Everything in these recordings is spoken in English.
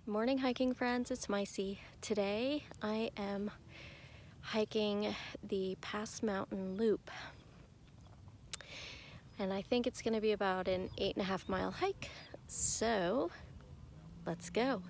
Morning hiking friends, it's Micey. Today I am hiking the Pass Mountain Loop, and I think it's going to be about an 8.5 mile hike, so let's go.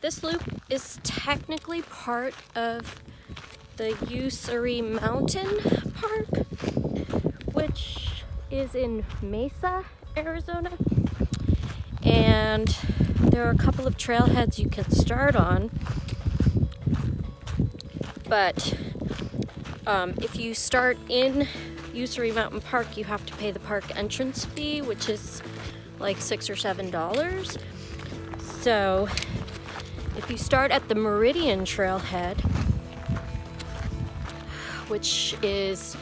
This loop is technically part of the Usery Mountain Park, which is in Mesa, Arizona. And there are a couple of trailheads you can start on. But if you start in Usery Mountain Park, you have to pay the park entrance fee, which is like $6 or $7. So if you start at the Meridian Trailhead, which is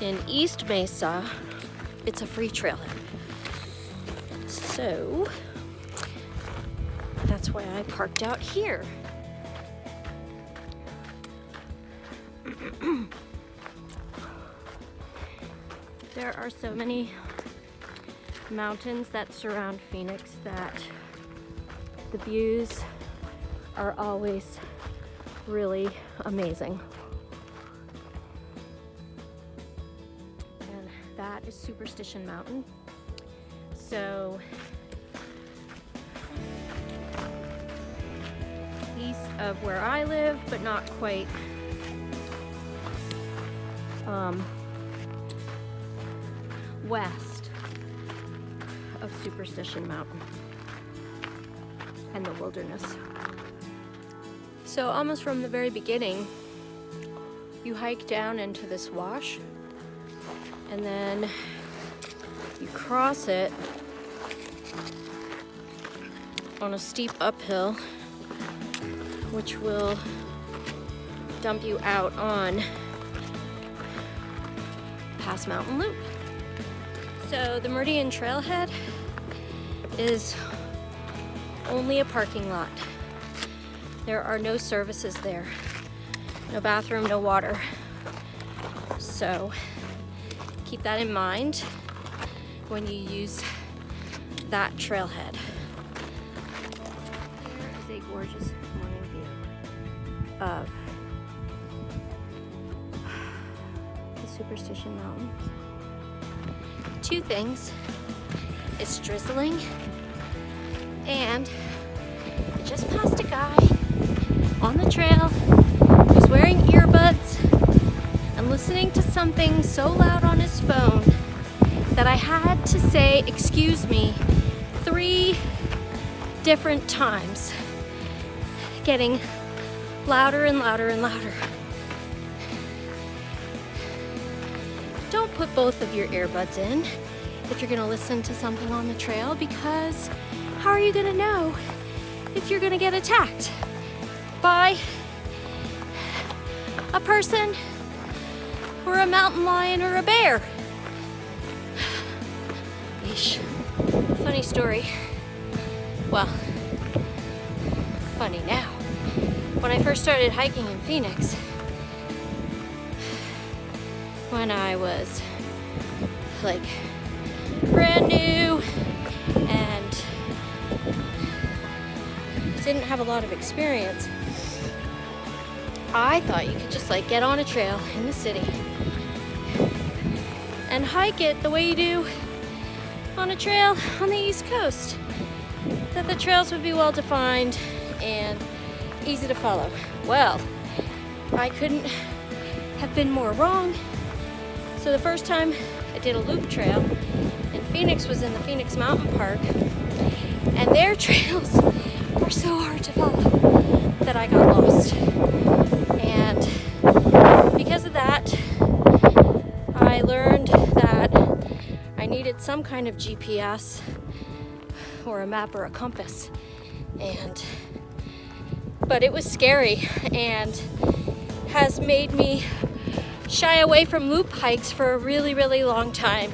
in East Mesa, it's a free trailhead. So that's why I parked out here. There are so many mountains that surround Phoenix that the views are always really amazing. And that is Superstition Mountain. So east of where I live, but not quite west of Superstition Mountain and the wilderness. So almost from the very beginning, you hike down into this wash, and then you cross it on a steep uphill, which will dump you out on Pass Mountain Loop. So the Meridian Trailhead is only a parking lot. There are no services there. No bathroom, no water. So keep that in mind when you use that trailhead. There is a gorgeous morning view of the Superstition Mountains. Two things. It's drizzling, and I just passed a guy on the trail who's wearing earbuds and listening to something so loud on his phone that I had to say "excuse me" 3 different times, getting louder and louder and louder. Don't put both of your earbuds in if you're gonna listen to something on the trail, because how are you gonna know if you're gonna get attacked by a person or a mountain lion or a bear? Yeesh. Funny story. Well, funny now. When I first started hiking in Phoenix, when I was like brand new and didn't have a lot of experience, I thought you could just like get on a trail in the city and hike it the way you do on a trail on the East Coast. That the trails would be well defined and easy to follow. Well, I couldn't have been more wrong. So the first time I did a loop trail in Phoenix was in the Phoenix Mountain Park, and their trails were so hard to follow that I got lost. And because of that, I learned that I needed some kind of GPS or a map or a compass. But it was scary and has made me shy away from loop hikes for a really, really long time.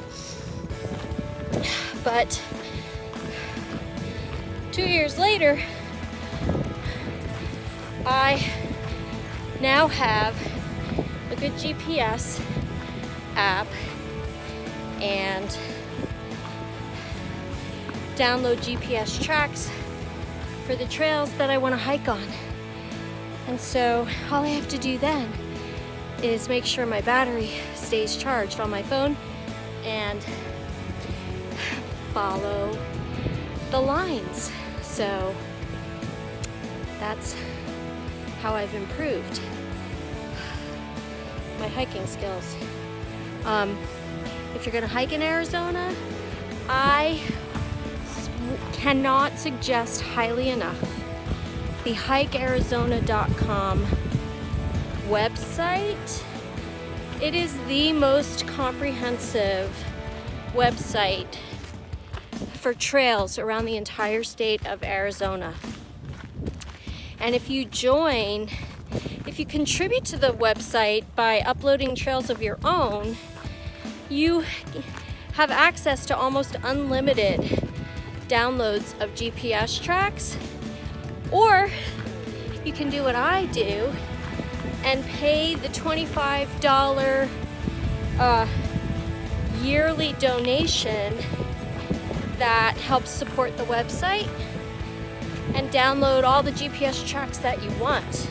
But 2 years later, I now have a good GPS app and download GPS tracks for the trails that I want to hike on. And so all I have to do then is make sure my battery stays charged on my phone and follow the lines. So that's how I've improved my hiking skills. If you're gonna hike in Arizona, I cannot suggest highly enough the hikearizona.com website. It is the most comprehensive website for trails around the entire state of Arizona. And if you contribute to the website by uploading trails of your own, you have access to almost unlimited downloads of GPS tracks. Or you can do what I do and pay the $25 yearly donation that helps support the website and download all the GPS tracks that you want.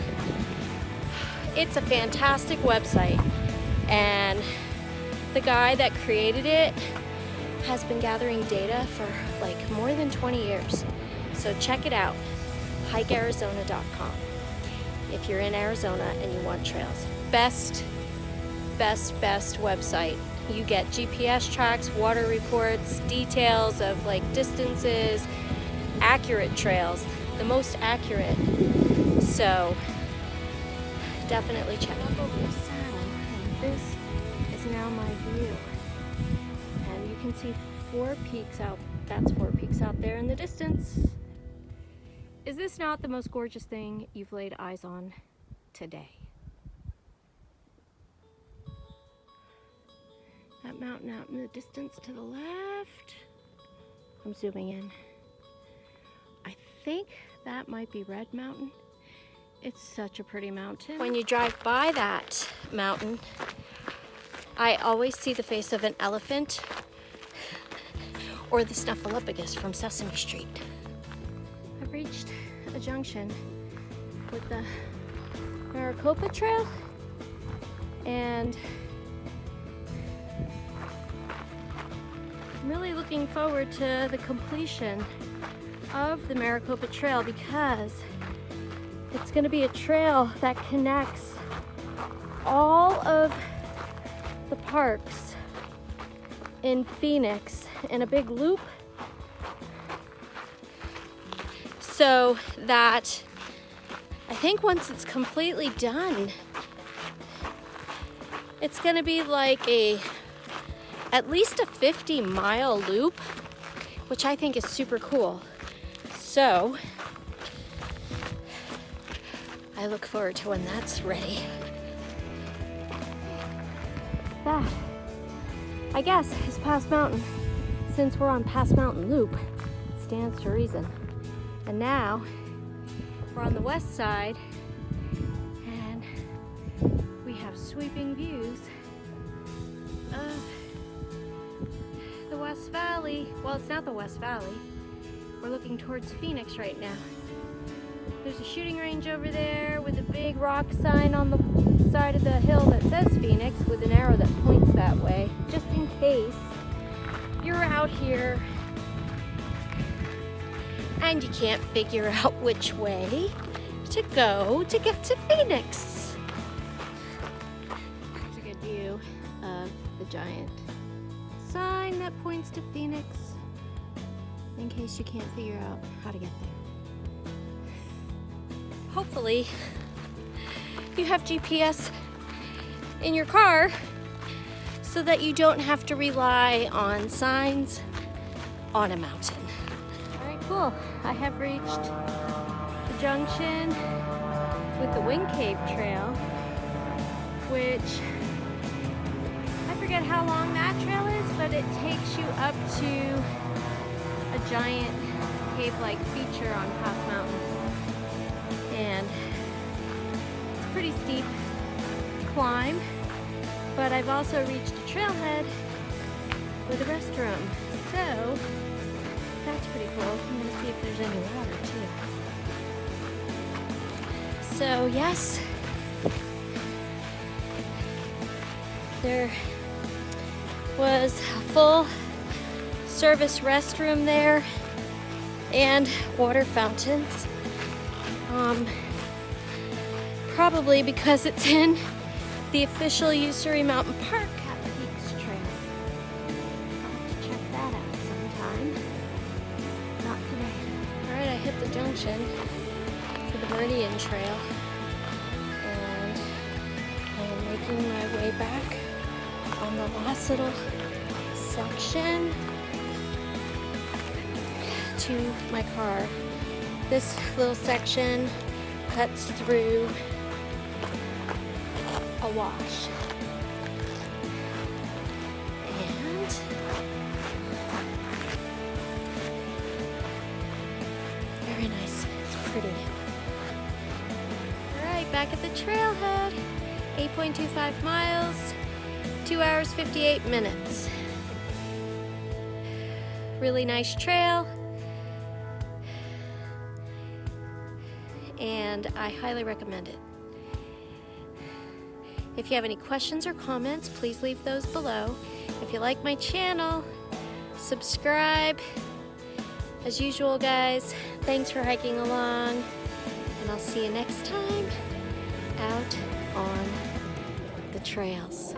It's a fantastic website, and the guy that created it has been gathering data for like more than 20 years. So check it out, hikearizona.com. If you're in Arizona and you want trails. Best website. You get GPS tracks, water reports, details of like distances, accurate trails, the most accurate. So definitely check it over the saddle. And this is now my view. And you can see 4 peaks out. That's 4 peaks out there in the distance. Is this not the most gorgeous thing you've laid eyes on today? That mountain out in the distance to the left. I'm zooming in. I think that might be Red Mountain. It's such a pretty mountain. When you drive by that mountain, I always see the face of an elephant or the Snuffleupagus from Sesame Street. I've reached a junction with the Maricopa Trail, and I'm really looking forward to the completion of the Maricopa Trail because it's going to be a trail that connects all of the parks in Phoenix in a big loop, so that I think once it's completely done, it's going to be like at least a 50-mile loop, which I think is super cool. So I look forward to when that's ready. That, I guess, is Pass Mountain. Since we're on Pass Mountain Loop, it stands to reason. And now we're on the west side, and we have sweeping views of the West Valley. Well, it's not the West Valley. We're looking towards Phoenix right now. There's a shooting range over there with a big rock sign on the side of the hill that says Phoenix with an arrow that points that way, just in case you're out here and you can't figure out which way to go to get to Phoenix. There's a good view of the giant sign that points to Phoenix, in case you can't figure out how to get there. Hopefully you have GPS in your car so that you don't have to rely on signs on a mountain. All right, cool. I have reached the junction with the Wind Cave Trail, which I forget how long that trail is, but it takes you up to a giant cave-like feature on Pass Mountain. And it's a pretty steep climb, but I've also reached a trailhead with a restroom. So that's pretty cool. I'm gonna see if there's any water too. So yes, there was a full service restroom there and water fountains. Probably because it's in the official Usery Mountain Park at the Peaks Trail. I'll have to check that out sometime. Not today. Alright, I hit the junction for the Meridian Trail and I'm making my way back on the last little section to my car. This little section cuts through a wash. And very nice. It's pretty. Alright, back at the trailhead. 8.25 miles, 2 hours 58 minutes. Really nice trail. And I highly recommend it. If you have any questions or comments, please leave those below. If you like my channel, subscribe. As usual, guys, thanks for hiking along, and I'll see you next time out on the trails.